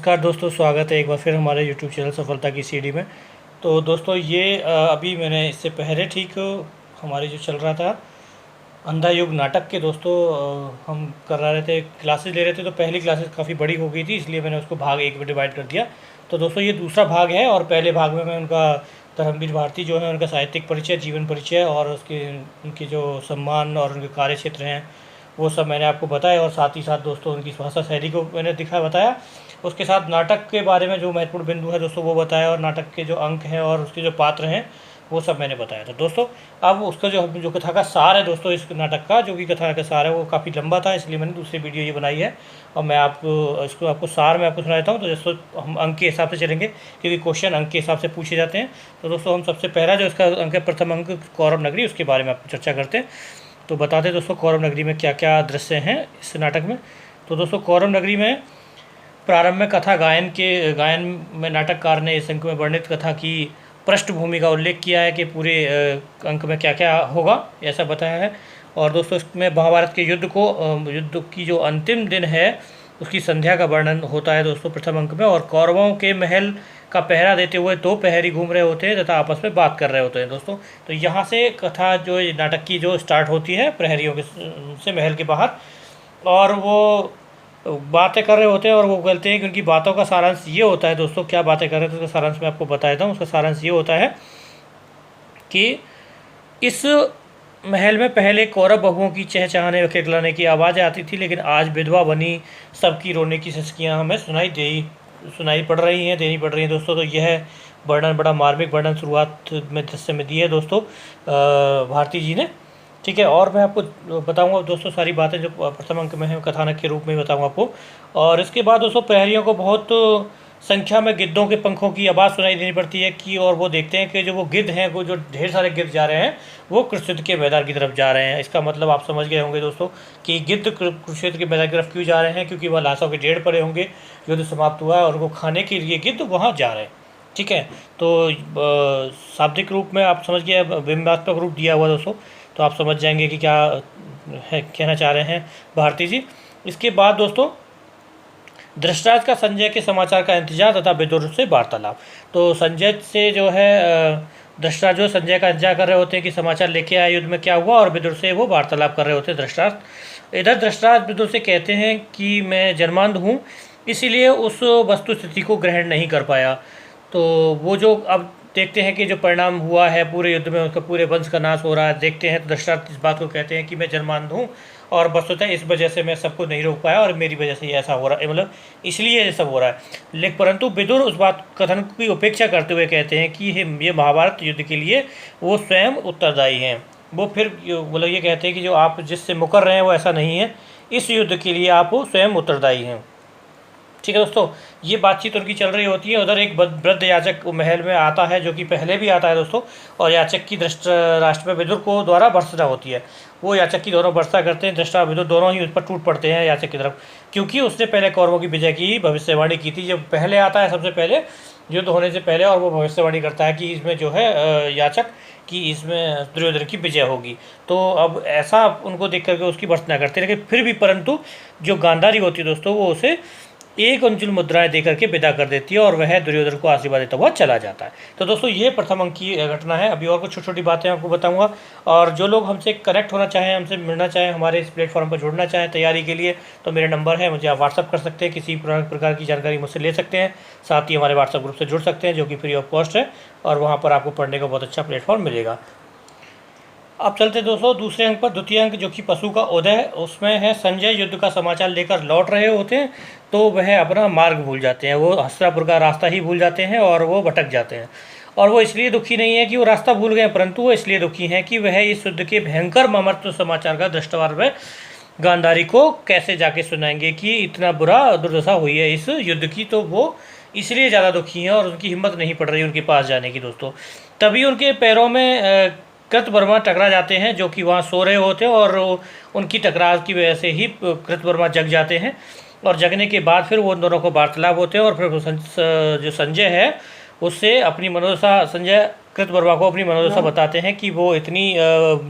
नमस्कार दोस्तों, स्वागत है एक बार फिर हमारे यूट्यूब चैनल सफलता की सीढ़ी में। तो दोस्तों ये अभी मैंने इससे पहले ठीक हमारी जो चल रहा था अंधा युग नाटक के दोस्तों हम कर रहे थे, क्लासेस ले रहे थे। तो पहली क्लासेस काफ़ी बड़ी हो गई थी, इसलिए मैंने उसको भाग एक में डिवाइड कर दिया। तो दोस्तों ये दूसरा भाग है और पहले भाग में मैं उनका धर्मवीर भारती जो है उनका साहित्यिक परिचय, जीवन परिचय और उसके उनके जो सम्मान और उनके कार्य क्षेत्र हैं वो सब मैंने आपको बताया। और साथ ही साथ दोस्तों उनकी भाषा शैली को मैंने बताया। उसके साथ नाटक के बारे में जो महत्वपूर्ण बिंदु है दोस्तों वो बताया, और नाटक के जो अंक हैं और उसके जो पात्र हैं वो सब मैंने बताया था दोस्तों। अब उसका जो कथा का सार है दोस्तों, इस नाटक का जो कि कथा का सार है वो काफ़ी लंबा था, इसलिए मैंने दूसरी वीडियो ये बनाई है। और मैं आपको सार में आपको सुना देता हूँ। तो दोस्तों हम अंक के हिसाब से चलेंगे, क्योंकि क्वेश्चन अंक के हिसाब से पूछे जाते हैं। तो दोस्तों हम सबसे पहला जो इसका अंक है, प्रथम अंक कौरव नगरी, उसके बारे में आपको चर्चा करते हैं। तो बताते दोस्तों कौरव नगरी में क्या क्या दृश्य हैं इस नाटक में। तो दोस्तों कौरव नगरी में प्रारंभ में कथा गायन में नाटककार ने इस अंक में वर्णित कथा की पृष्ठभूमि का उल्लेख किया है कि पूरे अंक में क्या क्या होगा, ऐसा बताया है। और दोस्तों इसमें महाभारत के युद्ध की जो अंतिम दिन है उसकी संध्या का वर्णन होता है दोस्तों प्रथम अंक में। और कौरवों के महल का पहरा देते हुए दो प्रहरी घूम रहे होते हैं तथा आपस में बात कर रहे होते हैं दोस्तों। तो यहाँ से कथा जो नाटक की जो स्टार्ट होती है प्रहरियों के से महल के बाहर, और वो बातें कर रहे होते हैं। और वो कहते हैं कि उनकी बातों का सारांश ये होता है दोस्तों, क्या बातें कर रहे थे उसका सारांश मैं आपको बता देता हूँ। उसका सारांश ये होता है कि इस महल में पहले कौरव बहुओं की चहचहाने व खिलखिलाने की आवाज़ें आती थी, लेकिन आज विधवा बनी सबकी रोने की सिसकियाँ हमें देनी पड़ रही हैं दोस्तों। तो यह वर्णन, बड़ा मार्मिक वर्णन शुरुआत में दृश्य में दी है दोस्तों भारती जी ने, ठीक है। और मैं आपको बताऊंगा दोस्तों सारी बातें जो प्रथम अंक में है कथानक के रूप में बताऊंगा आपको। और इसके बाद दोस्तों प्रहरियों को बहुत संख्या में गिद्धों के पंखों की आवाज़ सुनाई देनी पड़ती है कि, और वो देखते हैं कि जो वो गिद्ध हैं, वो जो ढेर सारे गिद्ध जा रहे हैं वो कुरुक्षेत्र के मैदान की तरफ जा रहे हैं। इसका मतलब आप समझ गए होंगे दोस्तों कि गिद्ध कुरुक्षेत्र के मैदान की तरफ क्यों जा रहे हैं, क्योंकि वह लाशों के ढेर पड़े होंगे, युद्ध समाप्त हुआ है और उनको खाने के लिए गिद्ध वहाँ जा रहे हैं, ठीक है। तो शाब्दिक रूप में आप समझ गए, बिंबात्मक रूप दिया हुआ दोस्तों, तो आप समझ जाएंगे कि क्या है कहना चाह रहे हैं भारती जी। इसके बाद दोस्तों धृतराज का संजय के समाचार का इंतजार तथा विदुर से वार्तालाप। तो संजय से जो है धृतराज जो संजय का इंतजार कर रहे होते हैं कि समाचार लेके आए युद्ध में क्या हुआ, और विदुर से वो वार्तालाप कर रहे होते हैं धृतराज। इधर धृतराज विदुर से कहते हैं कि मैं जन्मांध हूँ, इसीलिए उस वस्तु स्थिति को ग्रहण नहीं कर पाया। तो वो जो अब देखते हैं कि जो परिणाम हुआ है पूरे युद्ध में, उसका पूरे वंश का नाश हो रहा है, देखते हैं। तो धृतराष्ट्र इस बात को कहते हैं कि मैं जन्मांध हूँ और वस्तुतः इस वजह से मैं सबको नहीं रोक पाया और मेरी वजह से ये ऐसा हो रहा है, मतलब इसलिए ये सब हो रहा है। लेकिन परंतु विदुर उस बात कथन की उपेक्षा करते हुए कहते हैं कि ये महाभारत युद्ध के लिए वो स्वयं उत्तरदायी हैं। वो फिर मतलब ये कहते हैं कि जो आप जिससे मुकर रहे हैं वो ऐसा नहीं है, इस युद्ध के लिए आप स्वयं उत्तरदायी हैं, ठीक है दोस्तों। ये बातचीत उनकी चल रही होती है। उधर एक वृद्ध याचक महल में आता है, जो कि पहले भी आता है दोस्तों, और याचक की धृतराष्ट्र में विदुर को द्वारा भर्त्सना होती है। वो याचक की दोनों भर्त्सना करते हैं, धृतराष्ट्र विदुर दोनों ही उस पर टूट पड़ते हैं याचक की तरफ, क्योंकि उसने पहले कौरवों की विजय की भविष्यवाणी की थी। जब पहले आता है सबसे पहले युद्ध होने से पहले, और वो भविष्यवाणी करता है कि इसमें जो है याचक कि इसमें दुर्योधन की विजय होगी। तो अब ऐसा उनको देख करके उसकी भर्त्सना करते हैं, लेकिन फिर भी परंतु जो गांधारी होती है दोस्तों वो उसे एक अंजुल मुद्राएं देकर के विदा कर देती है और वह दुर्योधन को आशीर्वाद देता हुआ चला जाता है। तो दोस्तों ये प्रथम अंक की घटना है। अभी और कुछ छोटी छोटी बातें आपको बताऊंगा। और जो लोग हमसे कनेक्ट होना चाहें, हमसे मिलना चाहें, हमारे इस प्लेटफॉर्म पर जुड़ना चाहें तैयारी के लिए, तो मेरे नंबर है, मुझे आप व्हाट्सअप कर सकते हैं, किसी प्रकार की जानकारी मुझसे ले सकते हैं। साथ ही हमारे व्हाट्सअप ग्रुप से जुड़ सकते हैं जो कि फ्री ऑफ कॉस्ट है, और वहाँ पर आपको पढ़ने का बहुत अच्छा प्लेटफॉर्म मिलेगा। अब चलते दोस्तों दूसरे अंक पर। द्वितीय अंक जो कि पशु का उदय, उसमें है संजय युद्ध का समाचार लेकर लौट रहे होते हैं, तो वह अपना मार्ग भूल जाते हैं, वो हस्तिनापुर का रास्ता ही भूल जाते हैं और वो भटक जाते हैं। और वो इसलिए दुखी नहीं है कि वो रास्ता भूल गए, परंतु वो इसलिए दुखी हैं कि वह इस युद्ध के भयंकर मर्मत्व समाचार का दृष्टवार वह गांधारी को कैसे जाके सुनाएंगे कि इतना बुरा दुर्दशा हुई है इस युद्ध की। तो वो इसलिए ज़्यादा दुखी हैं और उनकी हिम्मत नहीं पड़ रही उनके पास जाने की दोस्तों। तभी उनके पैरों में कृतवर्मा टकरा जाते हैं, जो कि वहाँ सो रहे होते हैं, और उनकी टकराव की वजह से ही कृतवर्मा जग जाते हैं। और जगने के बाद फिर वो दोनों को वार्तालाप होते हैं, और फिर जो संजय है उससे अपनी मनोदशा संजय कृतवर्मा को अपनी मनोदशा बताते हैं कि वो इतनी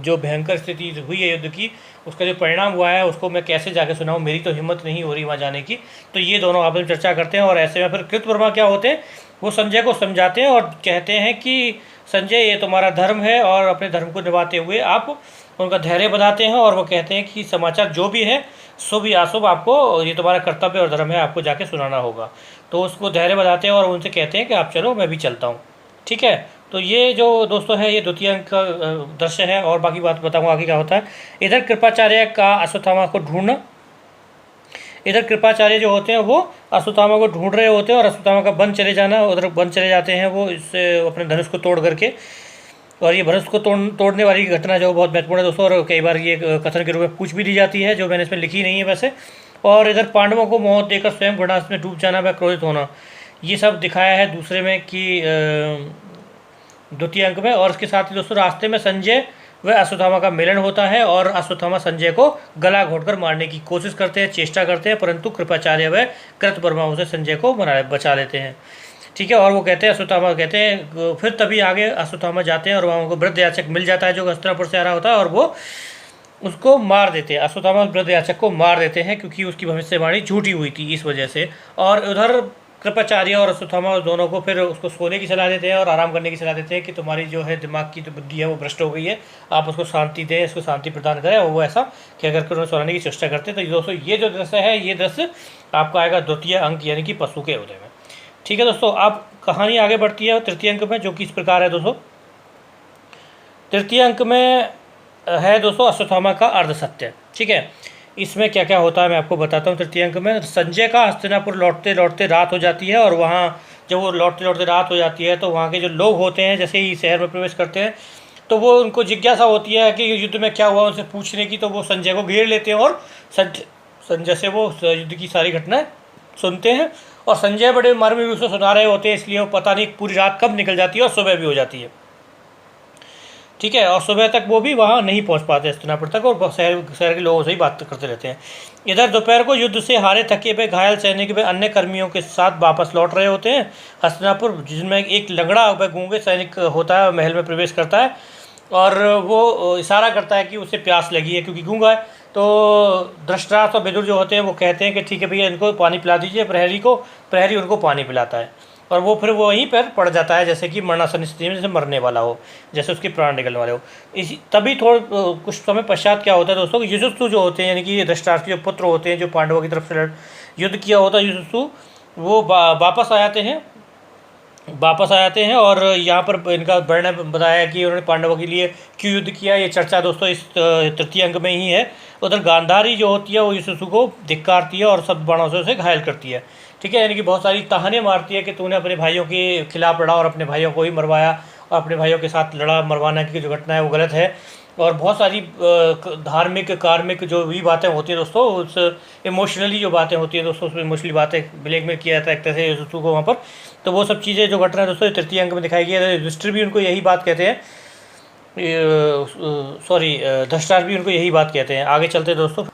जो भयंकर स्थिति हुई है युद्ध की, उसका जो परिणाम हुआ है उसको मैं कैसे जाके सुनाऊँ, मेरी तो हिम्मत नहीं हो रही वहाँ जाने की। तो ये दोनों आपस में चर्चा करते हैं और ऐसे में फिर कृतवर्मा क्या होते हैं, वो संजय को समझाते हैं और कहते हैं कि संजय ये तुम्हारा धर्म है और अपने धर्म को निभाते हुए आप उनका धैर्य बढ़ाते हैं। और वो कहते हैं कि समाचार जो भी है शुभ या अशुभ आपको, ये तुम्हारा कर्तव्य और धर्म है, आपको जाके सुनाना होगा। तो उसको धैर्य बढ़ाते हैं और उनसे कहते हैं कि आप चलो, मैं भी चलता हूँ। ठीक है, तो ये जो दोस्तों है ये द्वितीय अंक का दृश्य है और बाकी बात बताऊँगा आगे क्या होता है। इधर कृपाचार्य का अश्वत्थामा को ढूंढना, इधर कृपाचार्य जो होते हैं वो अश्वत्थामा को ढूंढ रहे होते हैं और अश्वत्थामा का वन चले जाना, उधर वन चले जाते हैं वो इससे अपने धनुष को तोड़ करके। और ये धनुष को तोड़ने वाली घटना जो बहुत महत्वपूर्ण है दोस्तों, और कई बार ये कथन के रूप में पूछ भी दी जाती है, जो मैंने इसमें लिखी नहीं है वैसे। और इधर पांडवों को मौत देकर स्वयं घृणास्त्र में डूब जाना व क्रोधित होना, ये सब दिखाया है दूसरे में कि द्वितीय अंक में। और इसके साथ ही दोस्तों रास्ते में संजय व अश्वत्थामा का मिलन होता है और अश्वत्थामा संजय को गला घोटकर मारने की कोशिश करते हैं, चेष्टा करते हैं, परंतु कृपाचार्य व कृतवर्मा उसे संजय को बचा लेते हैं। ठीक है, और वो कहते हैं, अश्वत्थामा कहते हैं, फिर तभी आगे अश्वत्थामा जाते हैं और वहाँ उनको वृद्धयाचक मिल जाता है जो हस्तिनापुर से आ रहा होता है और वो उसको मार देते हैं। अश्वत्थामा वृद्धयाचक को मार देते हैं क्योंकि उसकी भविष्यवाणी झूठी हुई थी इस वजह से। और उधर कृपाचार्य और अश्वत्थामा दोनों को फिर उसको सोने की सलाह देते हैं और आराम करने की सलाह देते हैं कि तुम्हारी जो है दिमाग की जो बुद्धि है वो भ्रष्ट हो गई है, आप उसको शांति दें, इसको शांति प्रदान करें। और वो ऐसा क्या करके उन्हें सुनाने की चेष्टा करते हैं। तो दोस्तों ये जो दृश्य है ये दृश्य आपका आएगा द्वितीय अंक यानी कि पशु के उदय में। ठीक है दोस्तों, अब कहानी आगे बढ़ती है तृतीय अंक में, जो कि इस प्रकार है दोस्तों। तृतीय अंक में है दोस्तों अश्वत्थामा का अर्धसत्य। ठीक है, इसमें क्या क्या होता है मैं आपको बताता हूँ। तृतीय अंक में संजय का हस्तिनापुर लौटते लौटते रात हो जाती है और वहाँ जब वो लौटते लौटते रात हो जाती है तो वहाँ के जो लोग होते हैं जैसे ही शहर में प्रवेश करते हैं तो वो उनको जिज्ञासा होती है कि युद्ध में क्या हुआ उनसे पूछने की। तो वो संजय को घेर लेते हैं और संजय से वो युद्ध की सारी घटनाएं सुनते हैं। और संजय बड़े मर्म रूप से सुना रहे होते हैं, इसलिए वो पता नहीं पूरी रात कब निकल जाती है और सुबह भी हो जाती है। ठीक है, और सुबह तक वो भी वहाँ नहीं पहुँच पाते हस्तिनापुर तक और शहर के लोगों से ही बात करते रहते हैं। इधर दोपहर को युद्ध से हारे थके पे घायल सैनिक व अन्य कर्मियों के साथ वापस लौट रहे होते हैं हस्तिनापुर, जिसमें एक लंगड़ा व गूंगे सैनिक होता है, महल में प्रवेश करता है और वो इशारा करता है कि उसे प्यास लगी है क्योंकि गूंगा है। तो धृतराष्ट्र और विदुर जो होते हैं वो कहते हैं कि ठीक है भैया, इनको पानी पिला दीजिए प्रहरी को। प्रहरी उनको पानी पिलाता है और वो फिर वहीं पर पड़ जाता है जैसे कि मरणासन स्थिति में, जैसे मरने वाला हो, जैसे उसके प्राण निकलने वाले हो। इसी तभी कुछ समय पश्चात क्या होता है दोस्तों, युधिष्ठिर जो होते हैं यानी कि धृतराष्ट्र के जो पुत्र होते हैं जो पांडवों की तरफ से युद्ध किया होता है, युधिष्ठिर वो वापस आ जाते हैं और यहाँ पर इनका वर्णन बताया कि उन्होंने पांडवों के लिए क्यों युद्ध किया। ये चर्चा दोस्तों इस तृतीय अंक में ही है। उधर गांधारी जो होती है वो युधिष्ठिर को धिक्कारती है और सब बाणों से उसे घायल करती है। ठीक है, यानी कि बहुत सारी ताहने मारती है कि तूने अपने भाइयों के खिलाफ लड़ा और अपने भाइयों को ही मरवाया और अपने भाइयों के साथ लड़ा, मरवाना की जो घटना है वो गलत है। और बहुत सारी धार्मिक कार्मिक जो भी बातें होती हैं दोस्तों, उस इमोशनली जो बातें होती हैं दोस्तों, उसमें इमोशनली बातें ब्लैकमेल किया जाता है एक तरह से युधिष्ठिर को वहाँ पर। तो वो सब चीज़ें जो घटना है दोस्तों तृतीय अंक में दिखाई गई है। युधिष्ठिर भी उनको यही बात कहते हैं, धृतराष्ट्र भी उनको यही बात कहते हैं। आगे चलते दोस्तों।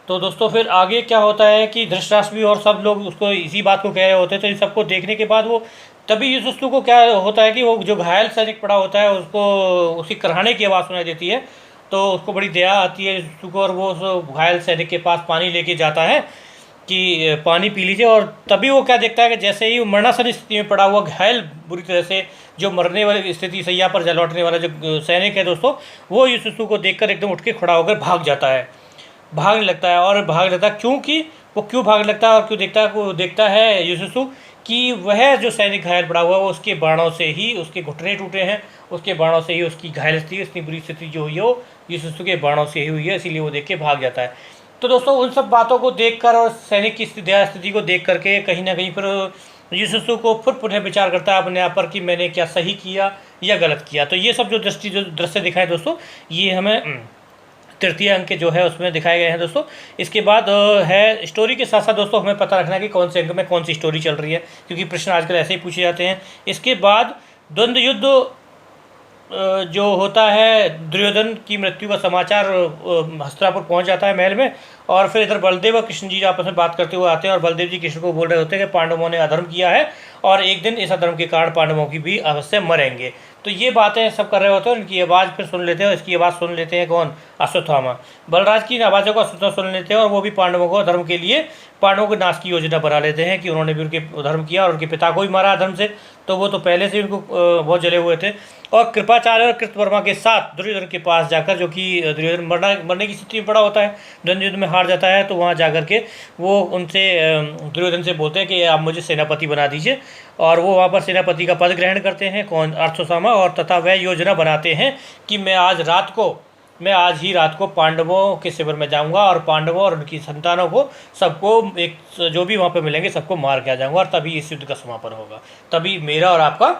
तो दोस्तों फिर आगे क्या होता है कि धृतराष्ट्र भी और सब लोग उसको इसी बात को कह रहे होते हैं। तो इन सबको देखने के बाद वो तभी युधिष्ठिर को क्या होता है कि वो जो घायल सैनिक पड़ा होता है उसको उसकी कराहने की आवाज़ सुनाई देती है। तो उसको बड़ी दया आती है युधिष्ठिर को और वो उस घायल सैनिक के पास पानी लेके जाता है कि पानी पी लीजिए। और तभी वो क्या देखता है कि जैसे ही वो मरणासन स्थिति में पड़ा हुआ घायल बुरी तरह से जो मरने वाली स्थिति सैया पर जा लौटने वाला जो सैनिक है दोस्तों, वो युधिष्ठिर को देखकर एकदम उठ के खड़ा होकर भागने लगता है। और भागने लगता है क्योंकि वो क्यों भागने लगता है और क्यों देखता है युधिष्ठिर कि वह जो सैनिक घायल पड़ा हुआ है वो उसके बाणों से ही उसके घुटने टूटे हैं, उसके बाणों से ही उसकी घायल स्थिति, इतनी बुरी स्थिति जो हुई है वो युधिष्ठिर के बाणों से ही हुई है, इसीलिए वो देख के भाग जाता है। तो दोस्तों उन सब बातों को देखकर और सैनिक की स्थिति को देख करके कहीं ना कहीं फिर युधिष्ठिर को फिर पुनः विचार करता है अपने आप पर कि मैंने क्या सही किया या गलत किया। तो ये सब जो दृश्य दिखाए दोस्तों, ये हमें तृतीय अंक जो है उसमें दिखाए गए हैं दोस्तों। इसके बाद है स्टोरी के साथ साथ दोस्तों हमें पता रखना है कि कौन से अंक में कौन सी स्टोरी चल रही है, क्योंकि प्रश्न आजकल ऐसे ही पूछे जाते हैं। इसके बाद द्वंद्व युद्ध जो होता है, दुर्योधन की मृत्यु का समाचार हस्तिनापुर पहुंच जाता है महल में। और फिर इधर बलदेव और कृष्ण जी आपस में बात करते हुए आते हैं और बलदेव जी कृष्ण को बोल रहे होते हैं कि पांडवों ने अधर्म किया है और एक दिन इस अधर्म के कारण पांडवों की भी अवश्य मरेंगे। तो ये बातें सब कर रहे होते हैं, इनकी आवाज़ फिर सुन लेते हैं। इसकी आवाज़ सुन लेते हैं कौन? अश्वत्थामा। बलराज की आवाज़ों को अश्वत्थामा सुन लेते हैं और वो भी पांडवों को धर्म के लिए, पांडवों के नाश की योजना बना लेते हैं कि उन्होंने भी उनके धर्म किया और उनके पिता को भी मारा धर्म से, तो वो तो पहले से उनको बहुत जले हुए थे। और कृपाचार्य और कृतवर्मा के साथ दुर्योधन के पास जाकर, जो कि दुर्योधन मरने की स्थिति में पड़ा होता है, द्वंद्व युद्ध में हार जाता है, तो वहाँ जाकर के वो उनसे दुर्योधन से बोलते हैं कि आप मुझे सेनापति बना दीजिए। और वो वहाँ पर सेनापति का पद ग्रहण करते हैं कौन? अश्वत्थामा। और तथा वह योजना बनाते हैं कि मैं आज ही रात को पांडवों के शिविर में जाऊंगा और पांडवों और उनकी संतानों को सबको एक जो भी वहाँ पे मिलेंगे सबको मार के आ जाऊंगा, और तभी इस युद्ध का समापन होगा। तभी मेरा और आपका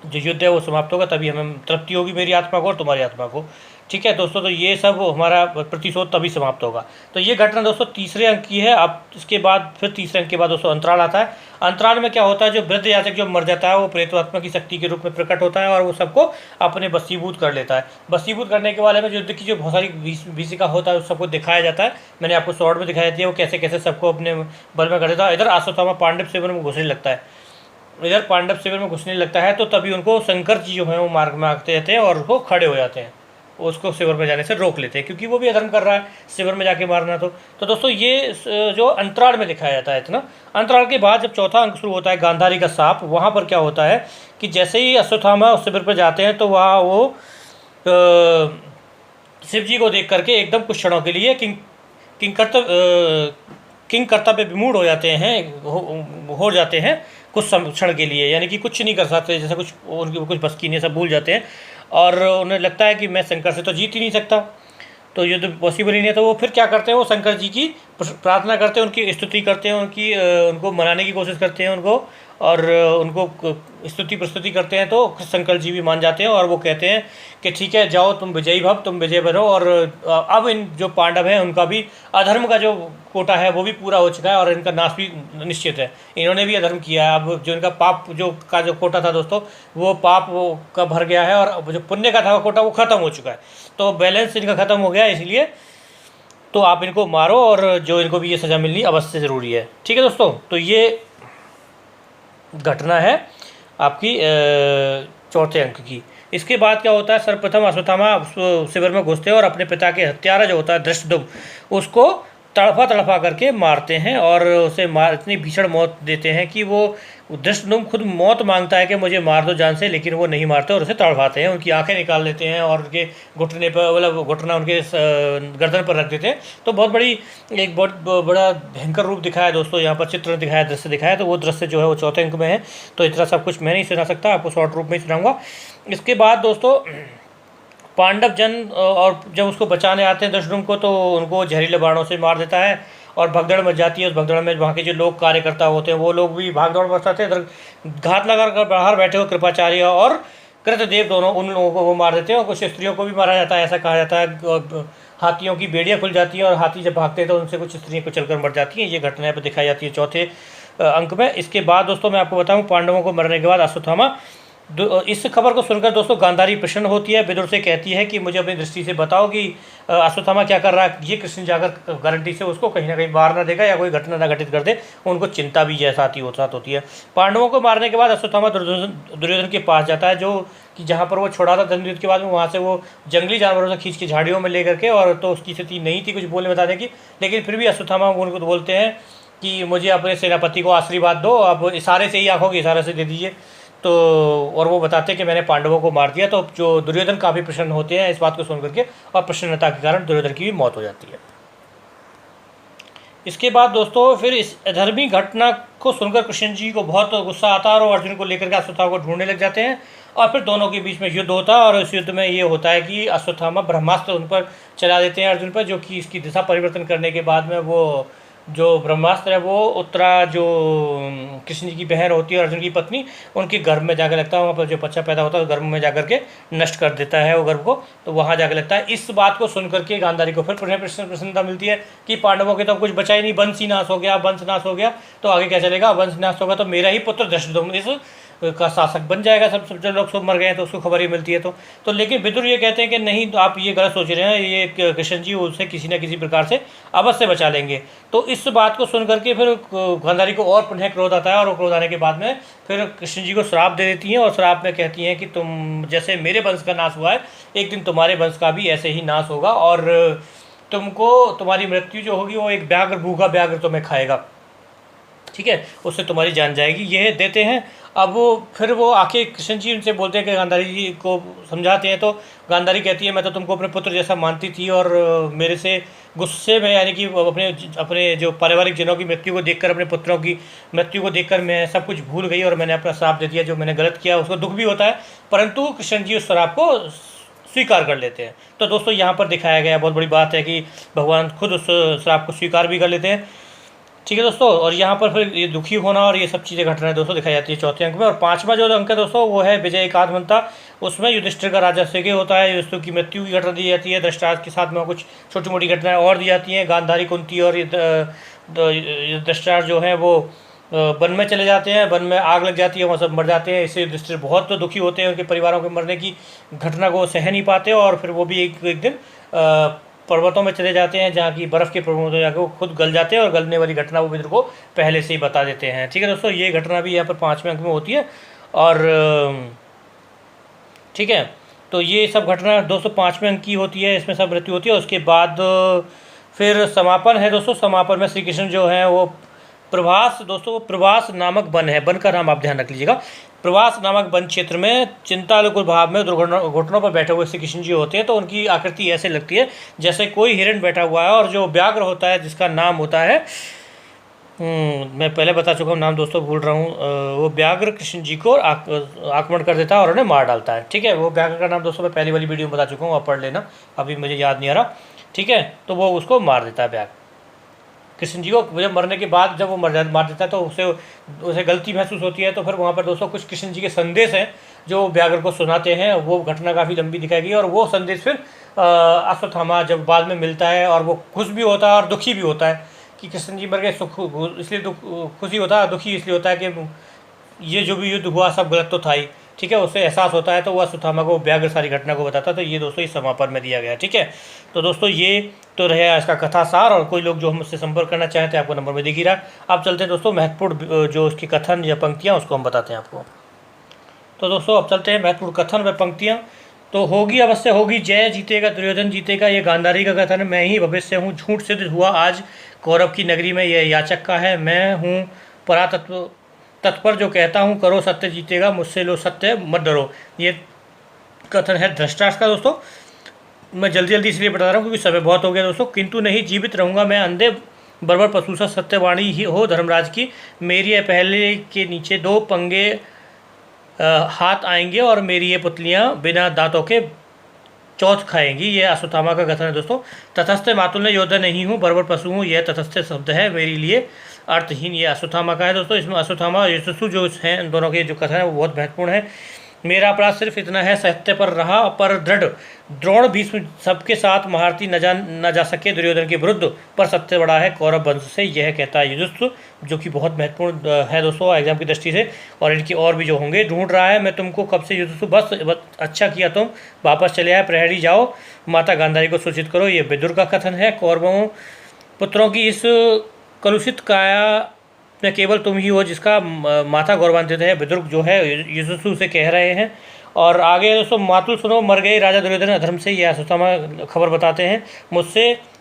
जो युद्ध है वो समाप्त होगा, तभी हमें तृप्ति होगी मेरी आत्मा को और तुम्हारी आत्मा को। ठीक है दोस्तों, तो ये सब हमारा प्रतिशोध तभी समाप्त होगा। तो ये घटना दोस्तों तीसरे अंक की है। अब इसके बाद फिर तीसरे अंक के बाद दोस्तों अंतराल आता है। अंतराल में क्या होता है? जो वृद्ध याचक जो मर जाता है वो प्रेतवात्मा की शक्ति के रूप में प्रकट होता है और वो सबको अपने बसीभूत कर लेता है। बसीभूत करने के बारे में युद्ध की जो बहुत सारी भीषिका होता है उस सबको दिखाया जाता है। मैंने आपको शॉर्ट में दिखाई देती है वो कैसे कैसे सबको अपने बल में कर देता है। इधर अश्वत्थामा पांडव शिविर में घुसने लगता है, तो तभी उनको शंकर जी जो है वो मार्ग में आते रहते हैं और उसको खड़े हो जाते हैं, उसको शिविर में जाने से रोक लेते हैं, क्योंकि वो भी अधर्म कर रहा है शिविर में जाके मारना। तो दोस्तों ये जो अंतराल में दिखाया जाता है इतना। अंतराल के बाद जब चौथा अंक शुरू होता है गांधारी का सांप, वहाँ पर क्या होता है कि जैसे ही अश्वत्थामा उस शिविर पर जाते हैं तो वहाँ वो शिव जी को देख करके एकदम कुछ क्षणों के लिए किंग कर्तव्य विमूढ़ हो जाते हैं, हो जाते हैं कुछ क्षण के लिए, यानी कि कुछ नहीं कर सकते, जैसे कुछ बस की नहीं, सब भूल जाते हैं। और उन्हें लगता है कि मैं शंकर से तो जीत ही नहीं सकता, तो ये तो पॉसिबल ही नहीं है। तो वो फिर क्या करते हैं? वो शंकर जी की प्रार्थना करते हैं, उनकी स्तुति करते हैं, उनको मनाने की कोशिश करते हैं उनको, और उनको स्तुति प्रस्तुति करते हैं। तो शंकर जी भी मान जाते हैं और वो कहते हैं कि ठीक है, जाओ तुम विजयी भव, तुम विजय बनो। और अब इन जो पांडव हैं उनका भी अधर्म का जो कोटा है वो भी पूरा हो चुका है और इनका नाश भी निश्चित है। इन्होंने भी अधर्म किया है। अब जो इनका पाप जो कोटा था दोस्तों, वो पाप का भर गया है और जो पुण्य का था कोटा वो खत्म हो चुका है। तो बैलेंस इनका खत्म हो गया, इसलिए तो आप इनको मारो और जो इनको भी ये सज़ा मिलनी अवश्य ज़रूरी है। ठीक है दोस्तों, तो ये घटना है आपकी चौथे अंक की। इसके बाद क्या होता है? सर्वप्रथम अश्वत्थामा शिविर में घुसते हैं और अपने पिता के हत्यारा जो होता है धृष्टद्युम्न, उसको तड़फा करके मारते हैं और उसे इतनी भीषण मौत देते हैं कि वो धृष्टद्युम्न खुद मौत मांगता है कि मुझे मार दो जान से, लेकिन वो नहीं मारते और उसे तड़फाते हैं, उनकी आंखें निकाल लेते हैं और उनके घुटने पर, मतलब घुटना उनके गर्दन पर रख देते हैं। तो बहुत बड़ा भयंकर रूप दिखाया है दोस्तों, यहाँ पर चित्र दिखाया, दृश्य दिखाया। तो वो दृश्य जो है वो चौथे अंक में है। तो इतना सब कुछ मैं नहीं सुना सकता, आपको शॉर्ट रूप में ही सुनाऊंगा। इसके बाद दोस्तों पांडव जन और जब उसको बचाने आते हैं धृष्टद्युम्न को, तो उनको जहरीले बाणों से मार देता है और भगदड़ मच जाती है। उस भगदड़ में वहाँ के जो लोग कार्यकर्ता होते हैं वो लोग भी भाग दौड़ मचाते हैं। घात लगाकर बाहर बैठे हुए कृपाचार्य और कृतदेव दोनों उन लोगों को वो मार देते हैं और कुछ स्त्रियों को भी मारा जाता है। ऐसा कहा जाता है हाथियों की बेड़ियाँ खुल जाती हैं और हाथी जब भागते हैं तो उनसे कुछ स्त्रियाँ कुचल कर मर जाती हैं। ये घटना पर दिखाई जाती है चौथे अंक में। इसके बाद दोस्तों मैं आपको बताऊँ, पांडवों को मरने के बाद अश्वत्थामा इस खबर को सुनकर दोस्तों गांधारी प्रसन्न होती है, विदुर से कहती है कि मुझे अपनी दृष्टि से बताओ कि अश्वत्थामा क्या कर रहा है। ये कृष्ण जाकर गारंटी से उसको कहीं ना कहीं मार ना देगा या कोई घटना ना घटित कर दे। उनको चिंता भी जैसा होती है। पांडवों को मारने के बाद अश्वत्थामा दुर्योधन के पास जाता है, जो कि जहाँ पर वो छोड़ा था द्वंद्व युद्ध के बाद में, वहाँ से वो जंगली जानवरों से खींच के झाड़ियों में ले करके, और तो उसकी स्थिति नहीं थी कुछ बोलने बताने की, लेकिन फिर भी अश्वत्थामा उनको बोलते हैं कि मुझे अपने सेनापति को आशीर्वाद दो, आप इशारे से ही, आंखों के इशारे से दे दीजिए। तो और वो बताते हैं कि मैंने पांडवों को मार दिया। तो जो दुर्योधन काफ़ी प्रसन्न होते हैं इस बात को सुन करके, और प्रसन्नता के कारण दुर्योधन की भी मौत हो जाती है। इसके बाद दोस्तों फिर इस अधर्मी घटना को सुनकर कृष्ण जी को बहुत गुस्सा आता है और अर्जुन को लेकर के अश्वत्थामा को ढूंढने लग जाते हैं, और फिर दोनों के बीच में युद्ध होता है। और इस युद्ध में ये होता है कि अश्वत्थामा ब्रह्मास्त्र उन पर चला देते हैं अर्जुन पर, जो कि इसकी दिशा परिवर्तन करने के बाद में वो जो ब्रह्मास्त्र है वो उत्तरा, जो कृष्ण जी की बहन होती है अर्जुन की पत्नी, उनके गर्भ में जाकर लगता है। वहाँ पर जो बच्चा पैदा होता है गर्भ में जाकर के नष्ट कर देता है वो गर्भ को, तो वहाँ जाकर लगता है। इस बात को सुन करके गांधारी को फिर प्रसन्नता मिलती है कि पांडवों के तो कुछ बचा ही नहीं, वंश ही नाश हो गया, वंश नाश हो गया, तो आगे क्या चलेगा, वंश नाश होगा तो मेरा ही पुत्र धृष्टद्युम्न इस का शासक बन जाएगा, सब जो लोग सब मर गए हैं तो उसको खबर ही मिलती है। तो लेकिन विदुर ये कहते हैं कि नहीं, तो आप ये गलत सोच रहे हैं, ये कृष्ण जी उसे किसी न किसी प्रकार से अवश्य बचा लेंगे। तो इस बात को सुन करके फिर गांधारी को और पुनः क्रोध आता है, और क्रोध आने के बाद में फिर कृष्ण जी को श्राप दे देती हैं, और श्राप में कहती हैं कि तुम जैसे मेरे वंश का नाश हुआ है, एक दिन तुम्हारे वंश का भी ऐसे ही नाश होगा, और तुमको तुम्हारी मृत्यु जो होगी वो एक व्याघ्र, भूखा व्याघ्र तुम्हें खाएगा, ठीक है, उससे तुम्हारी जान जाएगी। ये देते हैं। अब वो फिर वो आके कृष्ण जी उनसे बोलते हैं कि गांधारी जी को समझाते हैं, तो गांधारी कहती है मैं तो तुमको अपने पुत्र जैसा मानती थी, और मेरे से गुस्से में, यानी कि अपने अपने जो पारिवारिक जनों की मृत्यु को देखकर, अपने पुत्रों की मृत्यु को देखकर मैं सब कुछ भूल गई, और मैंने अपना श्राप दे दिया। जो मैंने गलत किया उसको दुख भी होता है, परंतु कृष्ण जी उस श्राप को स्वीकार कर लेते हैं। तो दोस्तों यहाँ पर दिखाया गया बहुत बड़ी बात है कि भगवान खुद उस श्राप को स्वीकार भी कर लेते हैं, ठीक है दोस्तों। और यहाँ पर फिर ये दुखी होना और ये सब चीज़ें घट रहे हैं दोस्तों दिखाई जाती है चौथे अंक में। और पांचवा जो अंक है दोस्तों वो है विजय एकात्मता। उसमें युधिष्ठिर का राजा सेगे होता है, युधिष्ठिर की मृत्यु की घटना दी जाती है, धृतराष्ट्र के साथ में कुछ छोटी मोटी घटनाएं और दी जाती हैं। गांधारी, कुंती और धृतराष्ट्र जो है वो वन में चले जाते हैं, वन में आग लग जाती है, वहाँ सब मर जाते हैं। इससे युधिष्ठिर बहुत दुखी होते हैं, उनके परिवारों के मरने की घटना को सह नहीं पाते, और फिर वो भी एक दिन पर्वतों में चले जाते हैं, जहाँ की बर्फ़ के पर्वतों में जाकर वो खुद गल जाते हैं, और गलने वाली घटना वो विदुर को पहले से ही बता देते हैं, ठीक है दोस्तों। ये घटना भी यहाँ पर पाँचवें अंक में होती है, और ठीक है, तो ये सब घटना दोस्तों पाँचवें अंक की होती है, इसमें सब मृत्यु होती है। उसके बाद फिर समापन है दोस्तों। समापन में श्री कृष्ण जो है वो प्रभास, दोस्तों प्रभास नामक वन है, वन का नाम आप ध्यान रख लीजिएगा। प्रभास नामक वन क्षेत्र में चिंताकुल भाव में घुटनों पर बैठे हुए श्री कृष्ण जी होते हैं। तो उनकी आकृति ऐसे लगती है जैसे कोई हिरण बैठा हुआ है, और जो व्याघ्र होता है जिसका नाम होता है, मैं पहले बता चुका हूँ नाम दोस्तों, भूल रहा हूँ, वो व्याघ्र कृष्ण जी को आक्रमण कर देता है और उन्हें मार डालता है, ठीक है। वो व्याघ्र का नाम दोस्तों मैं पहली वाली वीडियो में बता चुका हूँ, आप पढ़ लेना, अभी मुझे याद नहीं आ रहा, ठीक है। तो वो उसको मार देता है व्याघ्र कृष्ण जी को। जब मरने के बाद जब वो मार देता है तो उसे गलती महसूस होती है। तो फिर वहाँ पर दोस्तों कुछ कृष्ण जी के संदेश हैं जो व्याघ्र को सुनाते हैं। वो घटना काफ़ी लंबी दिखाई गई, और वो संदेश फिर अश्वत्थामा जब बाद में मिलता है, और वो खुश भी होता है और दुखी भी होता है कि कृष्ण जी मर गए, सुख इसलिए खुशी होता है, दुखी इसलिए होता है कि ये जो भी युद्ध हुआ सब गलत तो था ही, ठीक है। उससे एहसास होता है, तो वह अश्वत्थामा को व्याघ्र सारी घटना को बताता है। तो ये दोस्तों इस समापन में दिया गया, ठीक है। तो दोस्तों ये तो रहे इसका कथा सार, और कोई लोग जो हमसे संपर्क करना चाहते हैं आपको नंबर में दिख ही रहा है। अब चलते हैं दोस्तों महत्वपूर्ण जो उसकी कथन या पंक्तियाँ उसको हम बताते हैं आपको। तो दोस्तों अब चलते हैं महत्वपूर्ण कथन व पंक्तियाँ। तो होगी, अवश्य होगी, जय जीतेगा, दुर्योधन जीतेगा, ये गांधारी का कथन मैं ही भविष्य हूँ, झूठ सिद्ध हुआ आज कौरव की नगरी में, यह याचक का है, मैं हूँ परातत्व तत्पर जो कहता हूँ करो सत्य जीतेगा, मुझसे लो सत्य मत डरो। ये कथन है धृतराष्ट्र का दोस्तों। मैं जल्दी जल्दी इसलिए बता रहा हूँ क्योंकि समय बहुत हो गया दोस्तों। किंतु नहीं, जीवित रहूँगा मैं, अंधे बर्बर पशुसा सत्यवाणी ही हो धर्मराज की, मेरी ये पहले के नीचे दो पंगे हाथ आएंगे, और मेरी ये पुतलियाँ बिना दांतों के चौथ खाएंगी। ये अश्वत्थामा का कथन है दोस्तों। तथस्थ मातुल्य योद्धा नहीं हूँ, बर्बर पशु हूँ, यह तथस्थ शब्द है मेरे लिए अर्थहीन। ये अश्वत्थामा का है दोस्तों। इसमें अश्वत्थामा और यशस्वी जो हैं इन दोनों के जो कथन है वो बहुत महत्वपूर्ण है। मेरा अपराध सिर्फ इतना है, सत्य पर रहा पर दृढ़, द्रोण भीष्म सबके साथ महारथी न जा सके दुर्योधन के विरुद्ध, पर सत्य बड़ा है कौरव वंश से, यह कहता है युधिष्ठिर, जो कि बहुत महत्वपूर्ण है दोस्तों एग्जाम की दृष्टि से। और इनकी और भी जो होंगे, ढूंढ रहा है मैं तुमको कब से युधिष्ठिर, बस अच्छा किया तुम वापस चले आए, प्रहरी जाओ माता गांधारी को सूचित करो। ये विदुर का कथन है। कौरवों पुत्रों की इस कलुषित काया में केवल तुम ही हो जिसका माथा गौरवान्वित है, विदुर जो है युधिष्ठिर से कह रहे हैं। और आगे दोस्तों, मातुल सुनो मर गए राजा दुर्योधन अधर्म से, यह अश्वत्थामा खबर बताते हैं।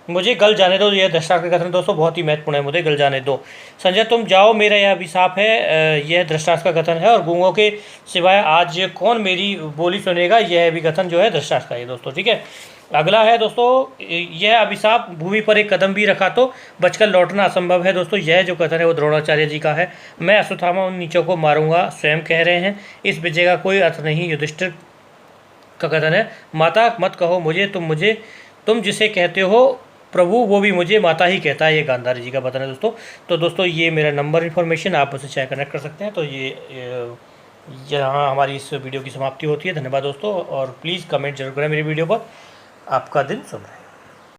मुझे गल जाने दो, यह धृतराष्ट्र का कथन दोस्तों बहुत ही महत्वपूर्ण है, मुझे गल जाने दो। संजय तुम जाओ, मेरा यह अभिशाप है, यह धृतराष्ट्र का कथन है। और गूंगों के सिवाय आज कौन मेरी बोली सुनेगा, यह भी कथन जो है धृतराष्ट्र का है दोस्तों, ठीक है। अगला है दोस्तों, यह अभिशाप भूमि पर एक कदम भी रखा तो बचकर लौटना असंभव है दोस्तों। यह जो कथन है वो द्रोणाचार्य जी का है। मैं अश्वत्थामा उन नीचों को मारूंगा, स्वयं कह रहे हैं, इस विजय का कोई अर्थ नहीं। युधिष्ठिर का कथन है, माता मत कहो मुझे, तुम जिसे कहते हो प्रभु वो भी मुझे माता ही कहता है। ये गांधारी जी का कथन है दोस्तों। तो दोस्तों ये मेरा नंबर इन्फॉर्मेशन आप उससे शेयर कनेक्ट कर सकते हैं। तो ये यहाँ हमारी इस वीडियो की समाप्ति होती है। धन्यवाद दोस्तों, और प्लीज़ कमेंट जरूर करें मेरी वीडियो पर। आपका दिन शुभ रहे।